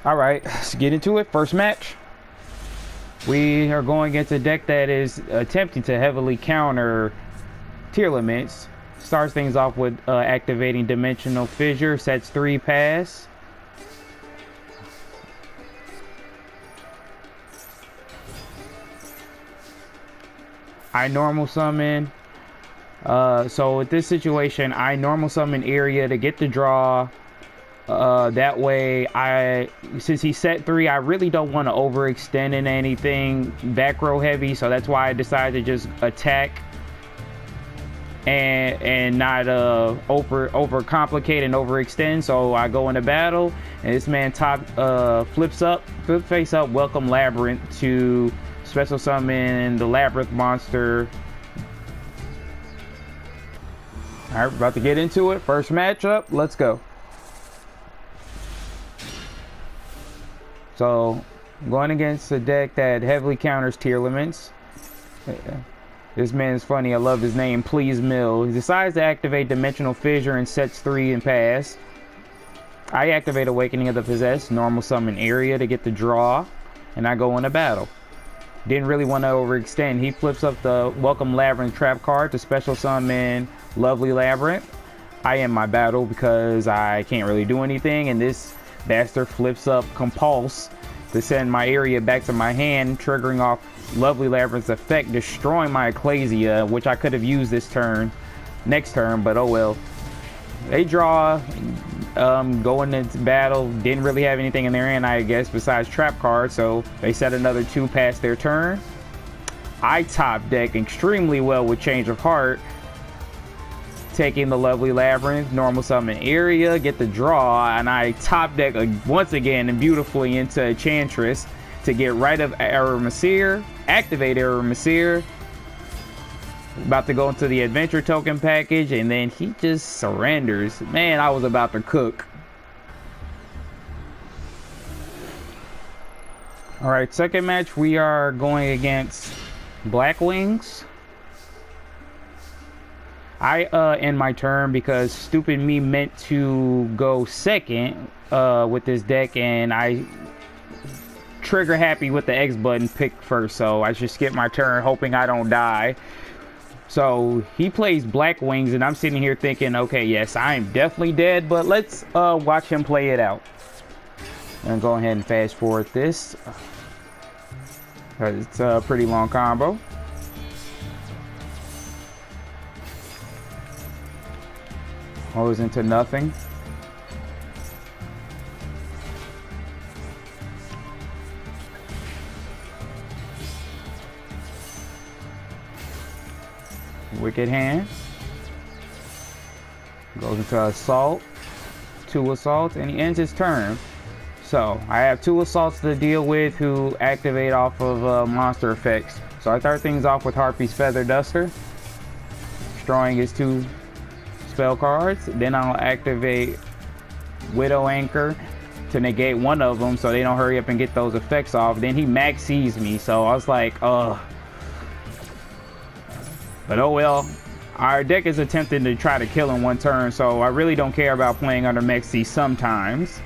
All right, let's get into it. First match. We are going against a deck that is attempting to heavily counter Tearlaments. Starts things off with activating Dimensional Fissure. Sets 3 pass. I normal summon. So with this situation, I normal summon area to get the draw. That way, since he set 3, I really don't want to overextend in anything back row heavy, so that's why I decided to just attack and not over complicate and overextend. So I go into battle, and this man flip face up, welcome Labyrinth to special summon the Labyrinth monster. All right, we're about to get into it. First matchup, let's go. So, going against a deck that heavily counters Tearlaments. This man is funny. I love his name, Please Mill. He decides to activate Dimensional Fissure and sets 3 and pass. I activate Awakening of the Possessed, normal summon area to get the draw, and I go into battle. Didn't really want to overextend. He flips up the Welcome Labyrinth trap card to special summon Lovely Labyrinth. I end my battle because I can't really do anything, and this bastard flips up Compulse to send my area back to my hand, triggering off Lovely Labyrinth's effect, destroying my Ecclesia, which I could have used this turn, next turn, but oh well. They draw, going into battle, didn't really have anything in their hand, I guess, besides trap cards, so they set another 2 past their turn. I top deck extremely well with Change of Heart, taking the Lovely Labyrinth, normal summon area, get the draw, and I top deck once again and beautifully into Enchantress to get rid of Aramesir, activate Aramesir. About to go into the adventure token package, and then he just surrenders. Man, I was about to cook. All right, second match, we are going against Blackwings. I end my turn because stupid me meant to go second with this deck, and I trigger happy with the X button picked first, so I just skip my turn hoping I don't die. So he plays Blackwings, and I'm sitting here thinking, okay, yes, I am definitely dead, but let's watch him play it out. And go ahead and fast forward this. It's a pretty long combo. Goes into nothing. Wicked Hand. Goes into Assault. 2 assaults, and he ends his turn. So I have 2 assaults to deal with who activate off of monster effects. So I start things off with Harpy's Feather Duster, destroying his 2 spell cards. Then I'll activate Widow Anchor to negate one of them so they don't hurry up and get those effects off. Then he max sees me, so I was like, ugh. But oh well. Our deck is attempting to try to kill in 1 turn, so I really don't care about playing under max C sometimes.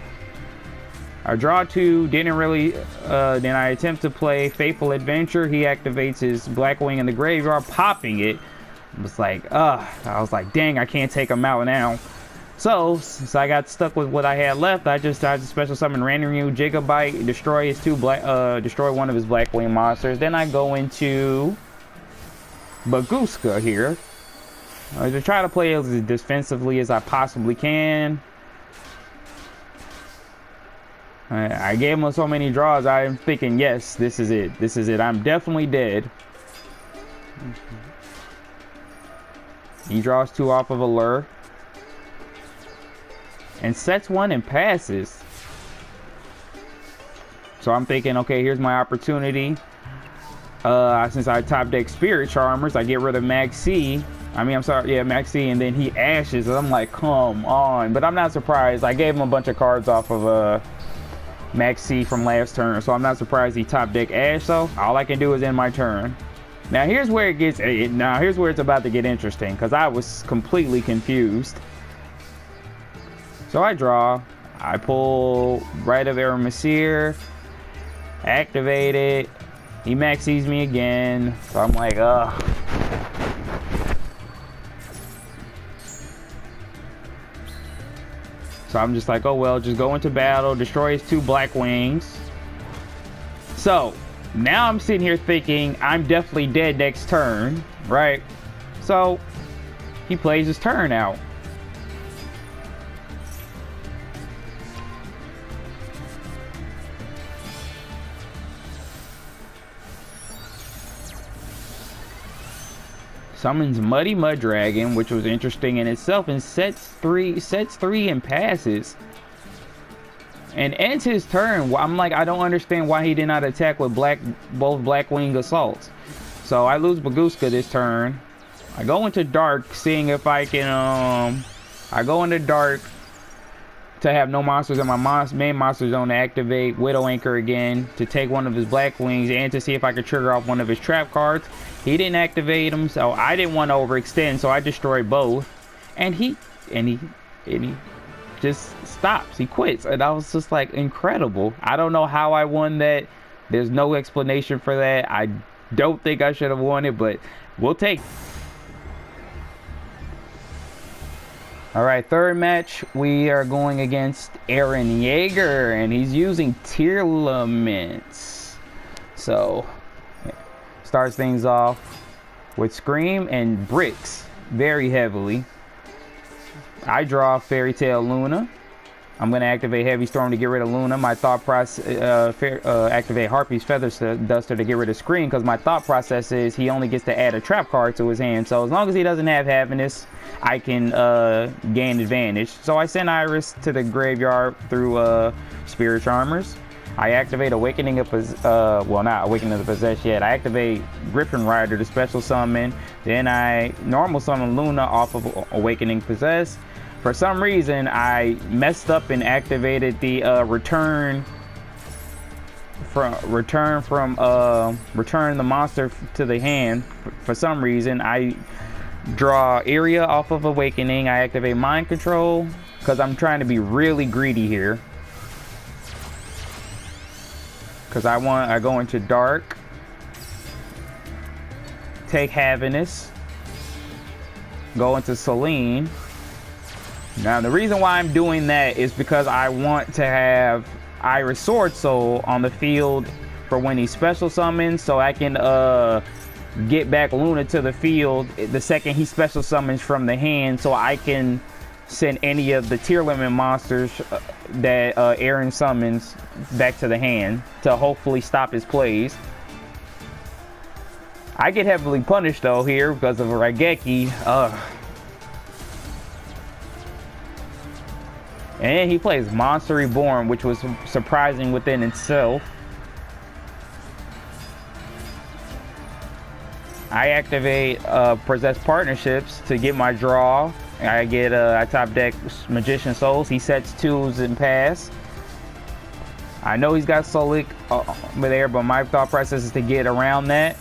I draw 2, didn't really, then I attempt to play Fateful Adventure. He activates his Blackwing in the graveyard, popping it. It was like, I was like, dang, I can't take him out now. So, since I got stuck with what I had left, I just tried to special summon Randomue Gigabyte, destroy his destroy one of his Blackwing monsters. Then I go into Baguska here. To try to play as defensively as I possibly can. I gave him so many draws, I'm thinking, yes, this is it. This is it. I'm definitely dead. He draws 2 off of Allure. And sets 1 and passes. So I'm thinking, okay, here's my opportunity. Since I top deck Spirit Charmers, I get rid of Max C. Max C, and then he ashes. And I'm like, come on. But I'm not surprised. I gave him a bunch of cards off of Max C from last turn, so I'm not surprised he top deck Ash. So all I can do is end my turn. Now here's where here's where it's about to get interesting, because I was completely confused. So I draw. I pull Right of Aramesir, activate it. He maxes me again, so I'm like, ugh. So I'm just like, oh well, just go into battle, destroy his 2 Blackwings. So now I'm sitting here thinking I'm definitely dead next turn, right? So he plays his turn out. Summons Muddy Mud Dragon, which was interesting in itself, and sets three and passes. And ends his turn. I'm like, I don't understand why he did not attack with both Blackwing assaults. So I lose Baguska this turn. I go into dark, seeing if I can I go into dark to have no monsters in my main monster zone to activate Widow Anchor again, to take one of his Blackwings, and to see if I could trigger off one of his trap cards. He didn't activate them, so I didn't want to overextend, so I destroyed both. And he just stops. He quits. And I was just like, incredible. I don't know how I won that. There's no explanation for that. I don't think I should have won it, but we'll take it. Alright, third match, we are going against Eren Yeager, and he's using Tearlaments. So, starts things off with Scream and Bricks very heavily. I draw Fairy Tail Luna. I'm going to activate Heavy Storm to get rid of Luna. My thought process, activate Harpy's Feather Duster to get rid of Scream, because my thought process is he only gets to add a trap card to his hand. So as long as he doesn't have Happiness, I can gain advantage. So I send Iris to the graveyard through Spirit Charmers. I activate Awakening of well, not Awakening of the Possessed yet. I activate Griffin Rider to special summon. Then I normal summon Luna off of Awakening Possessed. For some reason, I messed up and activated the return the monster to the hand. For some reason, I draw Area off of Awakening. I activate Mind Control because I'm trying to be really greedy here. Because I go into Dark, take Happiness, go into Selene. Now the reason why I'm doing that is because I want to have Iris Sword Soul on the field for when he special summons, so I can get back Luna to the field the second he special summons from the hand, so I can send any of the tier limit monsters that Eren summons back to the hand to hopefully stop his plays. I get heavily punished though here because of Raigeki. And he plays Monster Reborn, which was surprising within itself. I activate Possessed Partnerships to get my draw. I top deck Magician Souls. He sets 2s and pass. I know he's got Solik over there, but my thought process is to get around that.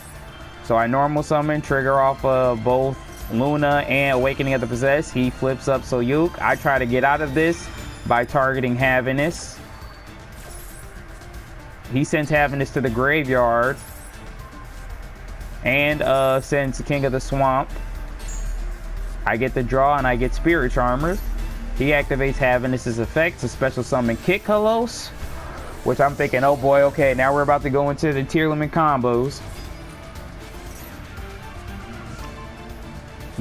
So I normal summon, trigger off both Luna and Awakening of the Possessed. He flips up Soyuk. I try to get out of this by targeting Happiness. He sends Happiness to the graveyard and sends King of the Swamp. I get the draw and I get Spirit Charmers. He activates Happiness's effect to special summon Kit Kalos, which I'm thinking, oh boy, okay, now we're about to go into the tier limit combos.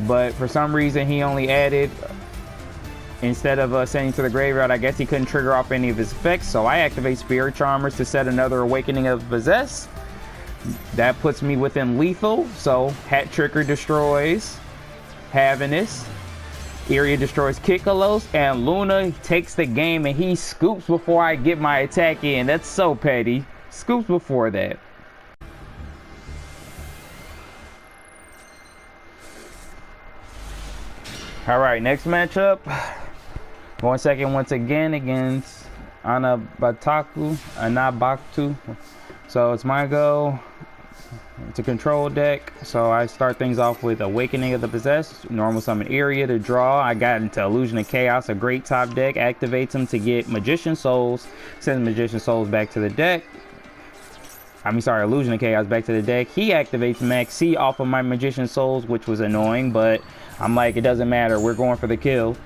But for some reason he only added, instead of sending to the graveyard, I guess he couldn't trigger off any of his effects, so I activate Spirit Charmers to set another Awakening of Possess. That puts me within lethal, so Hat Tricker destroys Happiness, Area destroys Kikalos, and Luna takes the game and he scoops before I get my attack in. That's so petty. Scoops before that. Alright, next matchup. Going second once again against Anabaktu. So it's my go. It's a control deck, so I start things off with Awakening of the Possessed, normal summon area to draw. I got into Illusion of Chaos, a great top deck. Activates them to get Magician Souls, sends Magician Souls back to the deck. Illusion of Chaos back to the deck. He activates Max C off of my Magician Souls, which was annoying, but I'm like, it doesn't matter, we're going for the kill.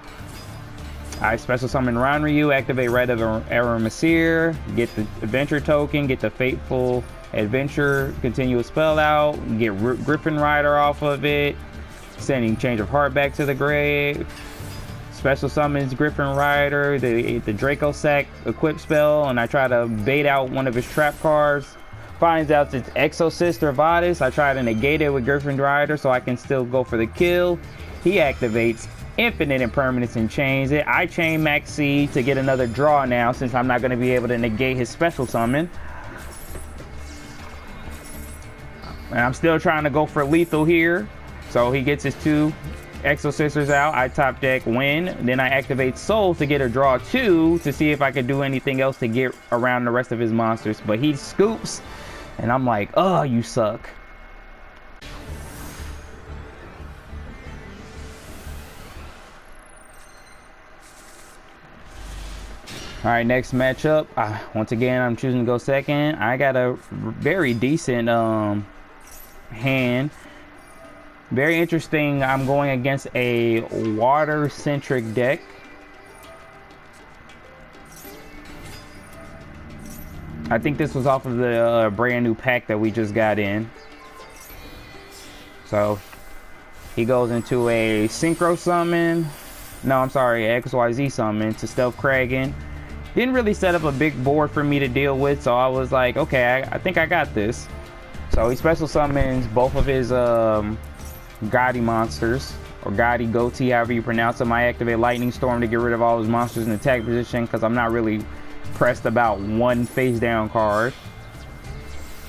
I special summon Ranryu, activate Red of Aramesir, get the Adventure token, get the Fateful Adventure, continue a spell out, get Griffin Rider off of it, sending Change of Heart back to the grave. Special summons Griffin Rider, the Draco Sack equip spell, and I try to bait out one of his trap cards. Finds out it's EXOSISTER Vadis. I try to negate it with Griffin Rider so I can still go for the kill. He activates Infinite Impermanence and chains it. I chain Max C to get another draw now since I'm not going to be able to negate his special summon. And I'm still trying to go for lethal here. So he gets his 2 EXOSISTERs out. I top deck win. Then I activate Souls to get a draw 2 to see if I could do anything else to get around the rest of his monsters. But he scoops. And I'm like, oh, you suck. All right, next matchup. Once again, I'm choosing to go second. I got a very decent hand. Very interesting. I'm going against a water-centric deck. I think this was off of the brand new pack that we just got in. So he goes into a Synchro summon. No, I'm sorry, XYZ summon to Stealth Kraken. Didn't really set up a big board for me to deal with, so I was like, okay, I think I got this. So he special summons both of his Gotti monsters, or Gotti Goatee, however you pronounce them. I activate Lightning Storm to get rid of all his monsters in attack position because I'm not really pressed about one face down card.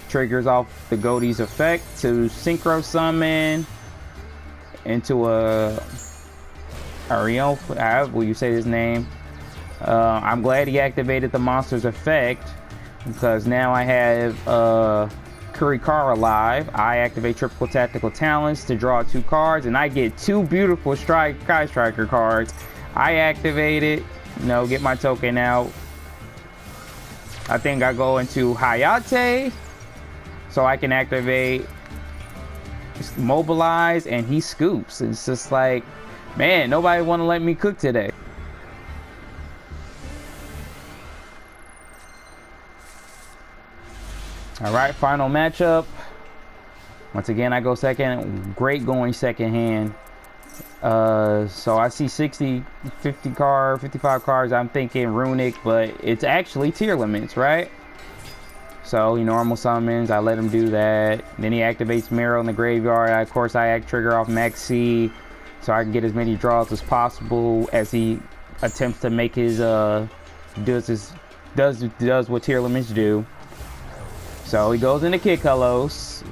Triggers off the Goatee's effect to Synchro summon into a Ariel, however you say his name. I'm glad he activated the monster's effect because now I have Kurikara live. I activate triple tactical talents to draw 2 cards, and I get 2 beautiful Sky Striker cards. I activate it, get my token out. I think I go into Hayate so I can activate Mobilize, and he scoops. It's just like, man, nobody want to let me cook today. All right, final matchup. Once again, I go second. Great going second hand. So I see 60, 50 card, 55 cards. I'm thinking Runic, but it's actually Tearlaments, right? So he normal summons. I let him do that. Then he activates Marrow in the graveyard. Of course, I trigger off Max C so I can get as many draws as possible as he attempts to make his does what Tearlaments do. So he goes into Kikalos.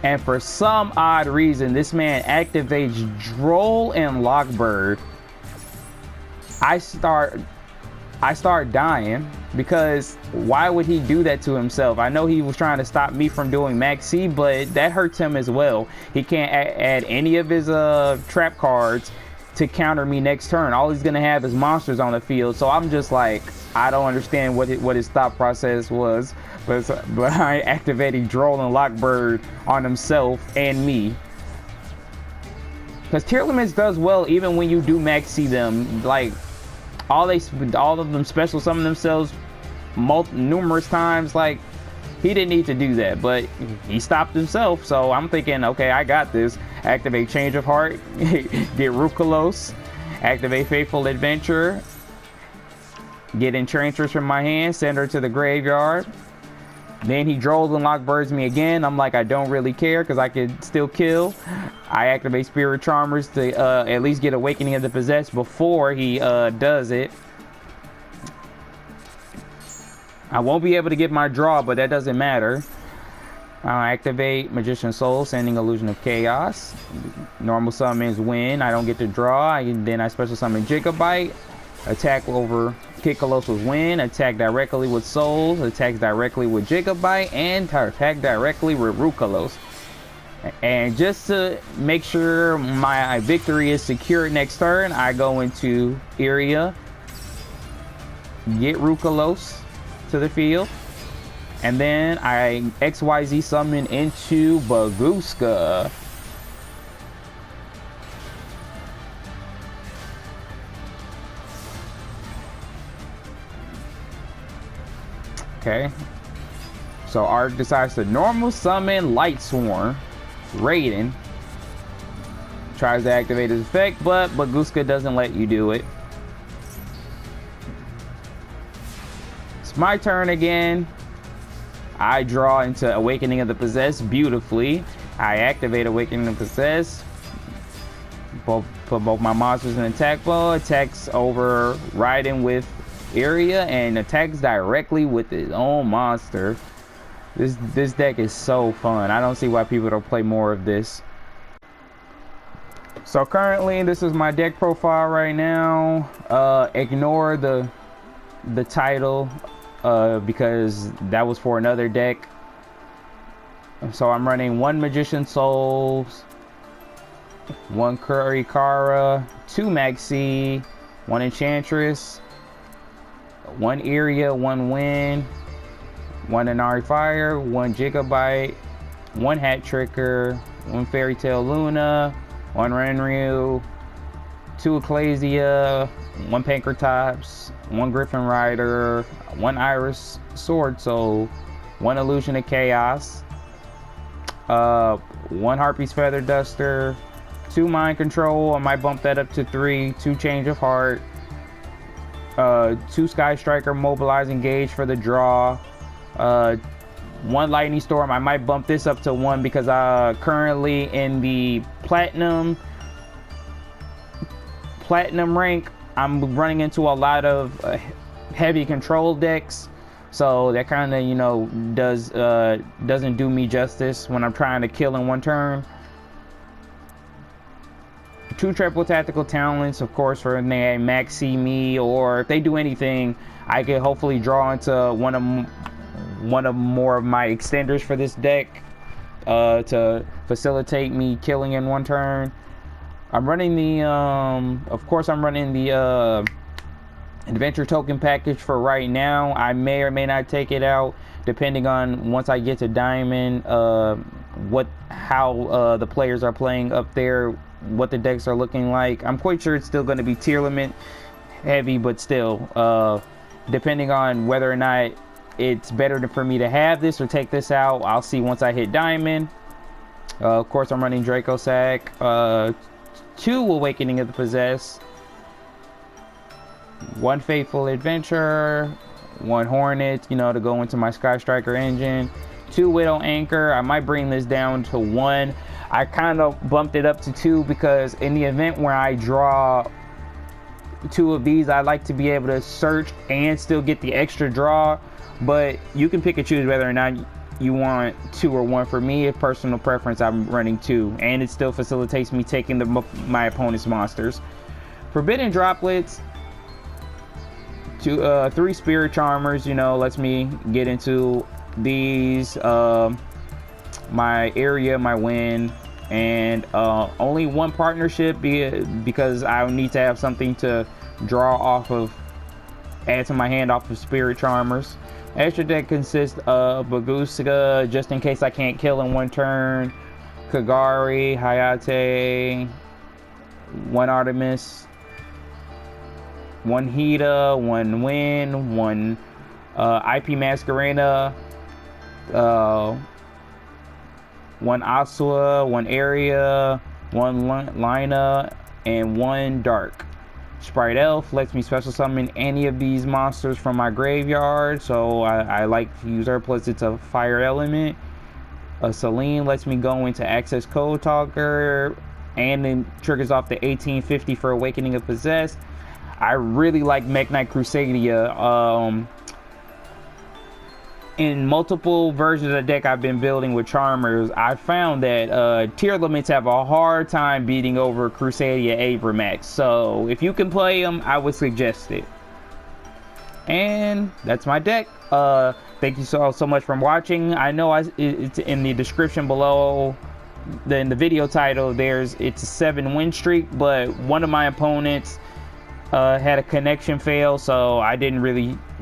And for some odd reason, this man activates Droll and Lockbird. I start dying because why would he do that to himself? I know he was trying to stop me from doing Max C, but that hurts him as well. He can't add any of his trap cards to counter me next turn. All he's gonna have is monsters on the field. So I'm just like, I don't understand what his thought process was, but behind activating Droll and Lockbird on himself and me. Because Tearlaments does well even when you do Max C them. Like all of them special summon themselves numerous times. Like he didn't need to do that, but he stopped himself. So I'm thinking, okay, I got this. Activate Change of Heart, get Rukalos, activate Faithful Adventure, get Enchantress from my hand, send her to the graveyard. Then he Drolls and Lockbirds me again. I'm like, I don't really care because I could still kill. I activate Spirit Charmers to at least get Awakening of the Possessed before he does it. I won't be able to get my draw, but that doesn't matter. Activate Magician Soul, sending Illusion of Chaos. Normal summons win. I don't get to draw. Then I special summon Gigabyte. Attack over Kikolos with Wind, attack directly with Souls, attacks directly with Gigabyte, and attack directly with Rukalos. And just to make sure my victory is secured next turn, I go into area, get Rukalos to the field, and then I XYZ summon into Baguska. Okay, so Ark decides to normal summon Light Swarm. Raiden tries to activate his effect, but Baguska doesn't let you do it. It's my turn again. I draw into Awakening of the Possessed beautifully. I activate Awakening of the Possessed. Put both my monsters in attack mode. Attacks over Raiden with area and attacks directly with his own monster. This deck is so fun. I don't see why people don't play more of this. So currently, this is my deck profile right now. Ignore the title because that was for another deck. So I'm running 1 Magician Souls, 1 Kurikara, 2 Maxi, 1 Enchantress, 1 Area, 1 Wind, 1 Inari Fire, 1 Gigabyte, 1 Hat Tricker, 1 Fairy Tail Luna, 1 Renryu, 2 Ecclesia, 1 Pankratops, 1 Griffin Rider, 1 Iris Sword Soul, 1 Illusion of Chaos, 1 Harpy's Feather Duster, 2 Mind Control, I might bump that up to 3, 2 Change of Heart, 2 Sky Striker Mobilize Engage for the draw, 1 Lightning Storm. I might bump this up to 1 because currently in the platinum rank, I'm running into a lot of heavy control decks, so that kind of, you know, doesn't do me justice when I'm trying to kill in 1 turn. 2 triple tactical talents, of course, for when they maxi me, or if they do anything, I could hopefully draw into one of more of my extenders for this deck to facilitate me killing in 1 turn. I'm running the of course I'm running the adventure token package for right now. I may or may not take it out depending on, once I get to diamond, how the players are playing up there, what the decks are looking like. I'm quite sure it's still going to be Tearlament heavy, but still, depending on whether or not it's better for me to have this or take this out, I'll see once I hit diamond. Of course, I'm running Draco Sack, 2 Awakening of the Possessed, 1 Faithful Adventure, 1 Hornet, you know, to go into my Sky Striker engine, 2 Widow Anchor. I might bring this down to 1. I kind of bumped it up to 2 because in the event where I draw 2 of these, I like to be able to search and still get the extra draw. But you can pick and choose whether or not you want 2 or 1. For me, a personal preference, I'm running 2, and it still facilitates me taking my opponent's monsters. Forbidden Droplets, 3 Spirit Charmers, you know, lets me get into these, my area, my win, and only 1 partnership because I need to have something to draw off of, add to my hand off of Spirit Charmers. Extra deck consists of Baguska, just in case I can't kill in 1 turn, Kagari, Hayate, 1 Artemis, 1 Hida, 1 Wind, 1 IP Masquerena, 1 Asua, 1 Area, 1 Lina, and 1 Dark. Sprite Elf lets me special summon any of these monsters from my graveyard, so I like to use her, plus it's a fire element. Celine lets me go into Access Code Talker, and then triggers off the 1850 for Awakening of Possessed. I really like Mech Knight Crusadia. In multiple versions of the deck I've been building with Charmers, I found that Tearlaments have a hard time beating over Crusadia Abramax. So if you can play them, I would suggest it. And that's my deck. Thank you so much for watching. I know it's in the description below, in the video title, it's a 7-win streak, but one of my opponents had a connection fail, so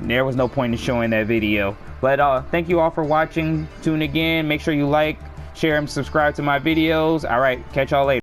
there was no point in showing that video. But thank you all for watching. Tune again. Make sure you like, share, and subscribe to my videos. All right, catch y'all later.